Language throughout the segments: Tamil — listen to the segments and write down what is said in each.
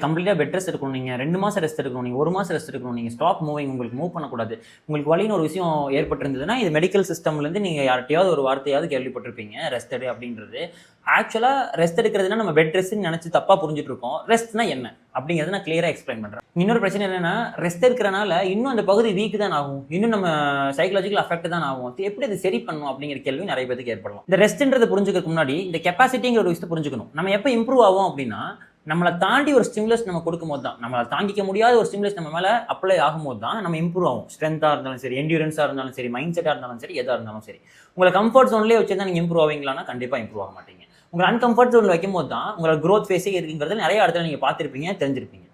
கம்ப்ளீட்டாக பெட் ரெஸ்ட் எடுக்கணும். நீங்கள் 2 மாதம் ரெஸ்ட் எடுக்கணும், நீங்கள் 1 மாதம் ரெஸ்ட் எடுக்கணும், நீங்கள் ஸ்டாப் மூவிங், உங்களுக்கு மூவ் பண்ணக்கூடாது. உங்களுக்கு வலின்னு ஒரு விஷயம் ஏற்பட்டிருந்ததுன்னா இது மெடிக்கல் சிஸ்டம்லேருந்து நீங்கள் யார்ட்டையாவது ஒரு வார்த்தையாவது கேள்விப்பட்டிருப்பீங்க, ரெஸ்ட் எடு அப்படின்றது. ஆக்சுவலாக ரெஸ்ட் எடுக்கிறதுனா நம்ம பெட் ரெஸ்ட்னு நினச்சி தப்பாக புரிஞ்சுட்டு இருக்கோம். ரெஸ்ட்னா என்ன அப்படிங்கிறத நான் கிளியராக எக்ஸ்பிளைன் பண்ணுறேன். இன்னொரு பிரச்சனை என்னன்னா, ரெஸ்ட் இருக்கிறனால இன்னும் அந்த பகுதி வீக் தான் ஆகும், இன்னும் நம்ம சைக்கலாஜிக்கல் அஃபெக்ட் தான் ஆகும். எப்படி அது சரி பண்ணணும் அப்படிங்கிற கேள்வி நிறைய பேருக்கு ஏற்படலாம். இந்த ரெஸ்ட்ன்றது புரிஞ்சுக்கிறதுக்கு முன்னாடி இந்த கெப்பாசிட்டிங்கிற ஒரு விஷயத்தை புரிஞ்சுக்கணும். நம்ம எப்போ இம்ப்ரூவ் ஆகும் அப்படின்னா, நம்மளை தாண்டி ஒரு ஸ்டிமுலஸ் நம்ம கொடுக்கும்போது தான், நம்மளை தாங்கிக்க முடியாத ஒரு ஸ்டிமுலஸ் நம்ம மேலே அப்ளை ஆகும்போது தான் நம்ம இம்ப்ரூவ் ஆகும். ஸ்ட்ரென்த்தாக இருந்தாலும் சரி, என்டியூரன்ஸாக இருந்தாலும் சரி, மைண்ட் செட்டாக இருந்தாலும் சரி, எதாக இருந்தாலும் சரி. உங்களை கம்ஃபர்ட் ஜோன்லேயே வச்சு தான் நீங்கள் இம்ப்ரூவ் ஆவீங்களான்னா கண்டிப்பாக இம்ப்ரூவ் ஆக மாட்டீங்க. உங்களை அன்கம்ஃபர்ட் ஜோனில் வைக்கும் போது தான் உங்களோட க்ரோத் ஃபேஸே இருக்குங்கிறது நிறைய இடத்துல நீங்கள் பார்த்துருப்பீங்க, தெரிஞ்சிருப்பீங்க.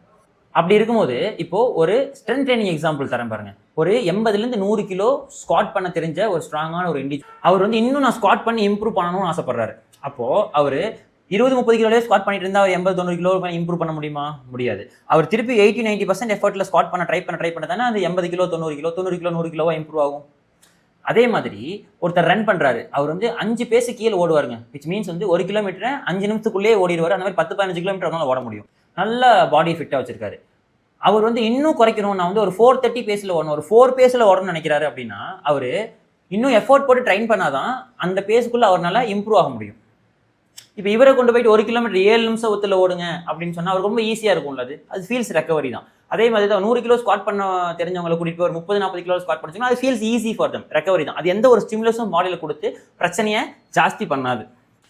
அப்படி இருக்கும்போது இப்போ ஒரு ஸ்ட்ரென்த் ட்ரைனிங் எக்ஸாம்பிள் தரேன் பாருங்க. ஒரு 80லேருந்து 100 கிலோ ஸ்குவாட் பண்ண தெரிஞ்ச ஒரு ஸ்ட்ராங்கான ஒரு அவர் வந்து இன்னும் நான் ஸ்குவாட் பண்ணி இம்ப்ரூவ் பண்ணணும்னு ஆசைப்படுறாரு. அப்போ அவர் 20-30 கிலோலேயே ஸ்குவாட் பண்ணிட்டு இருந்தால் அவர் 80-90 கிலோ இம்ப்ரூவ் பண்ண முடியுமா? முடியாது. அவர் திருப்பி 80-90% எஃபர்ட்ல ஸ்குவாட் பண்ண ட்ரை பண்ண தானே அந்த 80 கிலோ 90 கிலோ 90 கிலோ 100 கிலோவா இம்ப்ரூவ் ஆகும். அதே மாதிரி ஒருத்தர் ரன் பண்றாரு, அவர் வந்து 5 பேஸ் கீழே ஓடுவாருங்க. விச் மீன்ஸ் வந்து 1 கிலோமீட்டர் 5 நிமிஷத்துக்குள்ளேயே ஓடிடுவார். அந்த மாதிரி 10-15 கிலோமீட்டர் அவரால் ஓட முடியும். நல்ல பாடி ஃபிட்டா வச்சிருக்காரு. அவர் வந்து இன்னும் குறைக்கணும், நான் வந்து ஒரு 430 பேஸ்ல ஓடணும், ஒரு 4 பேஸ்ல ஓடணும்னு நினைக்கிறாரு அப்படின்னா, அவரு இன்னும் எஃபோர்ட் போட்டு ட்ரைன் பண்ணாதான் அந்த பேஸுக்குள்ள அவரால் இம்ப்ரூவ் ஆக முடியும். இப்போ இவரை கொண்டு போயிட்டு 1 கிலோமீட்டர் 7 நிமிஷத்துல ஓடுங்க அப்படின்னு சொன்னா அவருக்கு ரொம்ப ஈஸியா இருக்கும்ல. அது ஃபீல்ஸ் ரெக்கவரி தான். அதே மாதிரி தான் 100 கிலோ ஸ்குவாட் பண்ண தெரிஞ்சவங்களை கூட்டிட்டு போய் ஒரு 30-40 கிலோ ஸ்குவாட் பண்ணிச்சோம்னா அது feels easy for them, recovery தான். அது எந்த ஒரு ஸ்டிமுலஸும் பாடியில் கொடுத்து பிரச்சனையை ஜாஸ்தி பண்ணாது.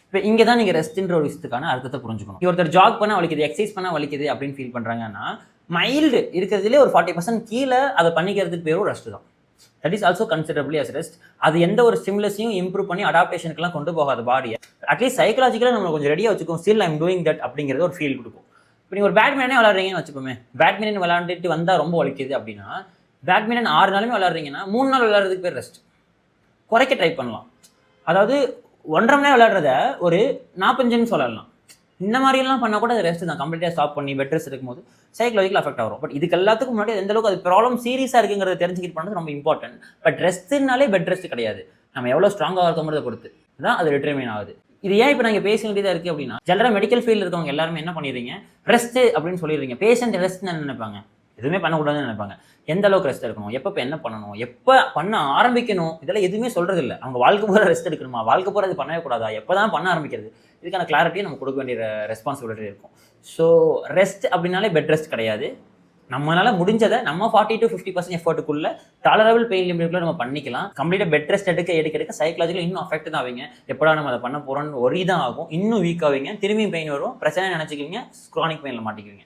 இப்போ இங்கே தான் நீங்கள் ரெஸ்ட்ன்ற ஒரு விஷயத்துக்கான அர்த்தத்தை புரிஞ்சுக்கணும். ஒருத்தர் ஜாக் பண்ண வலிக்குது, எக்ஸசைஸ் பண்ண வலிக்குது அப்படின்னு ஃபீல் பண்ணுறாங்கன்னா, மைல்டு இருக்கிறதுலே ஒரு 40% கீழே அதை பண்ணிக்கிறதுக்கு பேரும் ரெஸ்ட் தான். That is also considerably as rest. அது எந்த ஒரு ஸ்டிமுலஸையும் இம்ப்ரூவ் பண்ணி அடாப்டேஷனுக்குலாம் கொண்டு போகாத பாடியை அட்லீஸ்ட் சைக்கலாஜிக்கலாக நம்ம கொஞ்சம் ரெடியாக வச்சுக்கோம். ஸ்டில் ஐம் டூயிங் தட் அப்படிங்கிறது ஒரு ஃபீல் கொடுக்கும். இப்போ நீங்கள் ஒரு பேட்மிண்டனே விளாட்றீங்கன்னு வச்சுப்போமே, பேட்மிண்டன் விளாண்டுட்டு வந்தால் ரொம்ப வலிக்குது அப்படின்னா, பேட்மிண்டன் 6 நாளுமே விளாட்றீங்கன்னா 3 நாள் விளாட்றதுக்கு பேர் ரெஸ்ட். குறைக்க ட்ரை பண்ணலாம். அதாவது 1.5 மணி நேரம் விளையாடுறத ஒரு 45 சொல்லலாம். இந்த மாதிரிலாம் பண்ணால் கூட அது ரெஸ்ட் தான். கம்ப்ளீட்டாக ஸ்டாப் பண்ணி பெட் ரெஸ்ட் இருக்கும்போது சைக்கலாஜிக்கல் அஃபெக்ட் ஆகும். பட் இதுக்கு எல்லாத்துக்கும் முன்னாடி எந்த அளவுக்கு அது ப்ராப்ளம் சீரியஸாக இருக்குங்கிறத தெரிஞ்சுக்கிட்டு பண்ணது ரொம்ப இம்பார்ட்டன்ட். பட் ரெஸ்ட்னாலே பெட் ரெஸ்ட் கிடையாது, நம்ம எவ்வளோ ஸ்ட்ராங்காக இருக்கோங்கிறத பொறுத்து தான் அது டிட்டர்மைன் ஆகுது. இது ஏன் இப்போ நாங்கள் பேச வேண்டியதாக இருக்குது அப்படின்னா, ஜெனரல் மெடிக்கல் ஃபீல்டில் இருக்கவங்க எல்லாருமே என்ன பண்ணிடுறீங்க, ரெஸ்ட் அப்படின்னு சொல்லிடுறீங்க. பேஷண்ட் ரெஸ்ட்னு நினைப்பாங்க, எதுவுமே பண்ணக்கூடாதுன்னு நினைப்பாங்க. எந்த அளவுக்கு ரெஸ்ட் எடுக்கணும், எப்போ என்ன பண்ணணும், எப்போ பண்ண ஆரம்பிக்கணும், இதெல்லாம் எதுவுமே சொல்கிறது இல்லை. அவங்க வாழ்க்கை பூரா ரெஸ்ட் எடுக்கணுமா, வாழ்க்கை பூரா அது பண்ணவே கூடாதா, எப்போ தான் பண்ண ஆரம்பிக்கிறது, இதுக்கான கிளாரிட்டியை நம்ம கொடுக்க வேண்டிய ரெஸ்பான்சிபிலிட்டி இருக்கும். ஸோ ரெஸ்ட் அப்படின்னாலே பெட் ரெஸ்ட் கிடையாது. நம்மளால முடிஞ்சதை நம்ம 40-50% எஃபர்ட்டுக்குள்ள டாலரபிள் பெயின் லிமிட்டுக்குள்ள நம்ம பண்ணிக்கலாம். கம்ப்ளீட்டாக பெட் ரெஸ்ட் எடுக்க சைக்கலாஜிக்கலாக இன்னும் அஃபெக்ட் தான் ஆவீங்க. எப்படா நம்ம அதை பண்ண போகிறோம்னு ஒரி தான் ஆகும். இன்னும் வீக் ஆவீங்க, திரும்பியும் பெயின் வரும், பிரச்சனை நினச்சிக்குவீங்க, க்ரானிக் பெயினில் மாட்டிக்குவீங்க.